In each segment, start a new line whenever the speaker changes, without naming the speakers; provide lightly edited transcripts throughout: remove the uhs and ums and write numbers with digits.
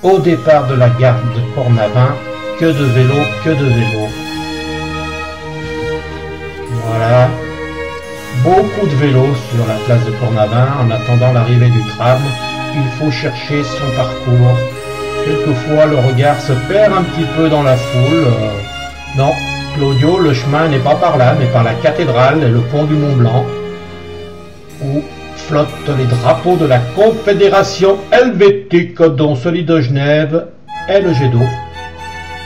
au départ de la gare de Cornavin. Que de vélos, que de vélos. Voilà. Beaucoup de vélos sur la place de Cornavin. En attendant l'arrivée du tram, il faut chercher son parcours. Quelquefois, le regard se perd un petit peu dans la foule. Non, Claudio, le chemin n'est pas par là, mais par la cathédrale et le pont du Mont Blanc, où flottent les drapeaux de la Confédération helvétique, dont celui de Genève est le jet d'eau.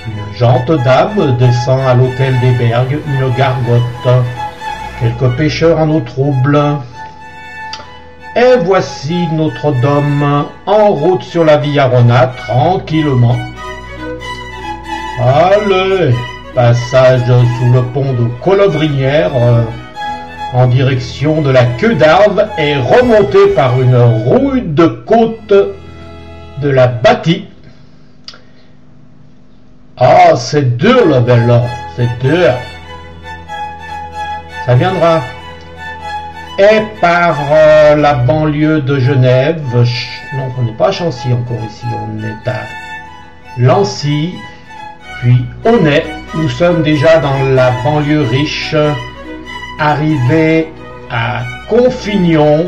Une jante dame descend à l'hôtel des Bergues, une gargote, quelques pêcheurs en eau trouble. Et voici Notre-Dame en route sur la Via Rona, tranquillement. Allez, passage sous le pont de Colovrinière, en direction de la Queue d'Arve et remonté par une rude côte de la Bâtie. Ah, c'est dur le vélo, c'est dur. Ça viendra. Et par la banlieue de Genève, non, on n'est pas à Chancy encore ici, on est à Lancy, puis Aunay. Nous sommes déjà dans la banlieue riche, arrivés à Confignon,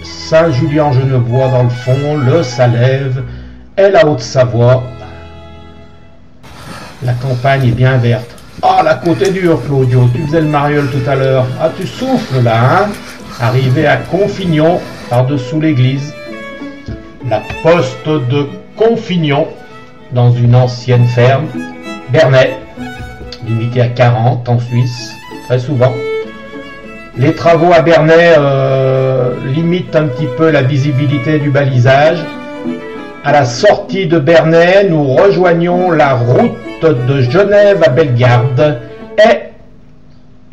Saint-Julien-Genevois dans le fond, le Salève et la Haute-Savoie. La campagne est bien verte. Ah, la côte est dure, Claudio. Tu faisais le mariole tout à l'heure. Ah, tu souffles là, hein? Arrivé à Confignon, par-dessous l'église. La poste de Confignon, dans une ancienne ferme. Bernay, limité à 40 en Suisse, très souvent. Les travaux à Bernay limitent un petit peu la visibilité du balisage. À la sortie de Bernay, nous rejoignons la route de Genève à Bellegarde et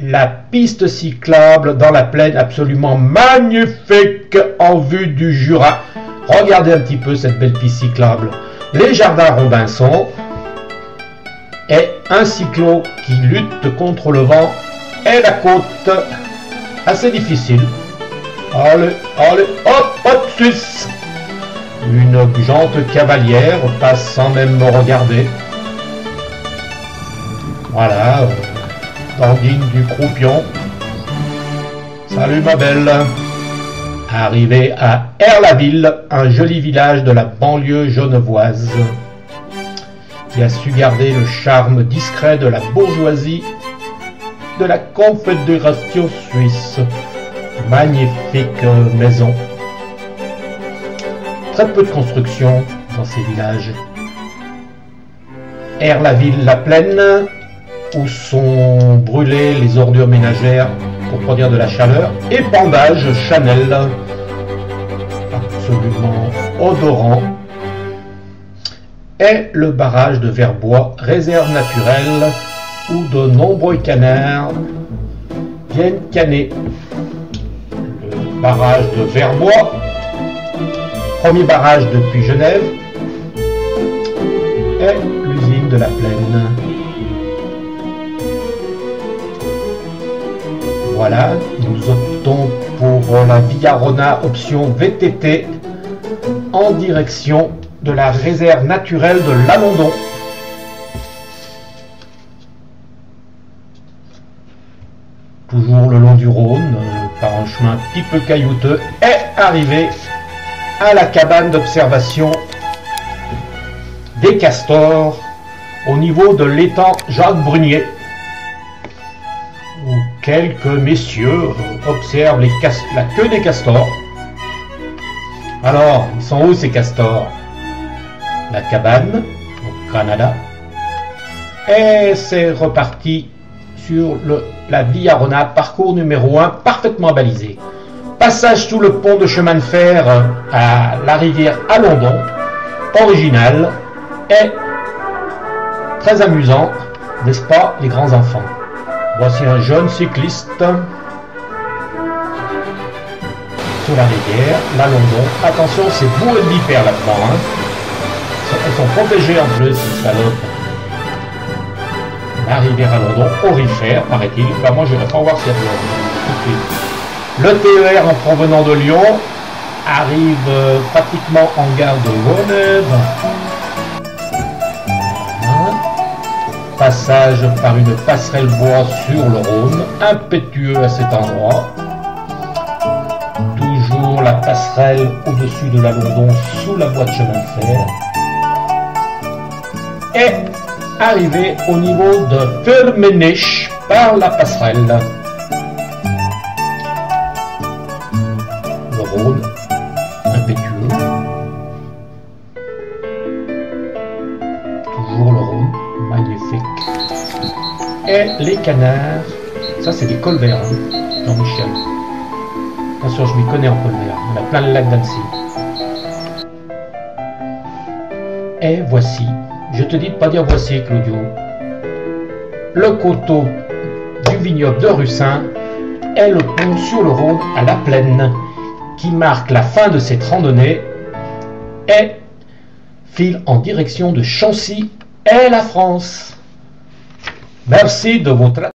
la piste cyclable dans la plaine absolument magnifique en vue du Jura. Regardez un petit peu cette belle piste cyclable. Les jardins Robinson et un cyclo qui lutte contre le vent et la côte assez difficile. Allez, allez, hop, hop, Suisse. Une jante cavalière passe sans même me regarder. Voilà, Dandine du Croupion. Salut ma belle. Arrivé à Erlaville, un joli village de la banlieue genevoise, qui a su garder le charme discret de la bourgeoisie de la Confédération suisse. Magnifique maison. Très peu de construction dans ces villages. Erlaville-la-Plaine, où sont brûlées les ordures ménagères pour produire de la chaleur. Épandage Chanel, absolument odorant. Et le barrage de Verbois, réserve naturelle, où de nombreux canards viennent canner. Le barrage de Verbois, premier barrage depuis Genève, et l'usine de la Plaine. Voilà, nous optons pour la Via Rona option VTT en direction de la réserve naturelle de l'Amondon. Toujours le long du Rhône, par un chemin un petit peu caillouteux, et arrivé à la cabane d'observation des castors au niveau de l'étang Jacques Brunier, où quelques messieurs observent la queue des castors. Alors, ils sont où ces castors? La cabane, au Canada, et c'est reparti sur la Via Rona, parcours numéro 1, parfaitement balisé. Passage sous le pont de chemin de fer à la rivière Alondon, original et très amusant, n'est-ce pas, les grands enfants? Voici un jeune cycliste sur la rivière, l'Alondon. Attention, c'est bourré de vipères là-dedans, hein. Elles sont protégées en plus, ces salopes. La rivière Alondon, orifère, paraît-il. Moi, je n'irai pas voir si elle est. Le TER en provenant de Lyon arrive pratiquement en gare de Wonneuve. Passage par une passerelle bois sur le Rhône, impétueux à cet endroit. Toujours la passerelle au-dessus de la London sous la voie de chemin de fer. Et arrivé au niveau de Firmenich par la passerelle. Le Rhône, impétueux. Toujours le Rhône, magnifique. Et les canards, ça c'est des colverts, hein, Jean-Michel. Bien sûr, je m'y connais en colvert, on a plein le lac d'Annecy. Et voici, je te dis de pas dire voici, Claudio, le coteau du vignoble de Russin et le pont sur le Rhône à la Plaine, qui marque la fin de cette randonnée et file en direction de Chancy et la France. Merci de votre attention.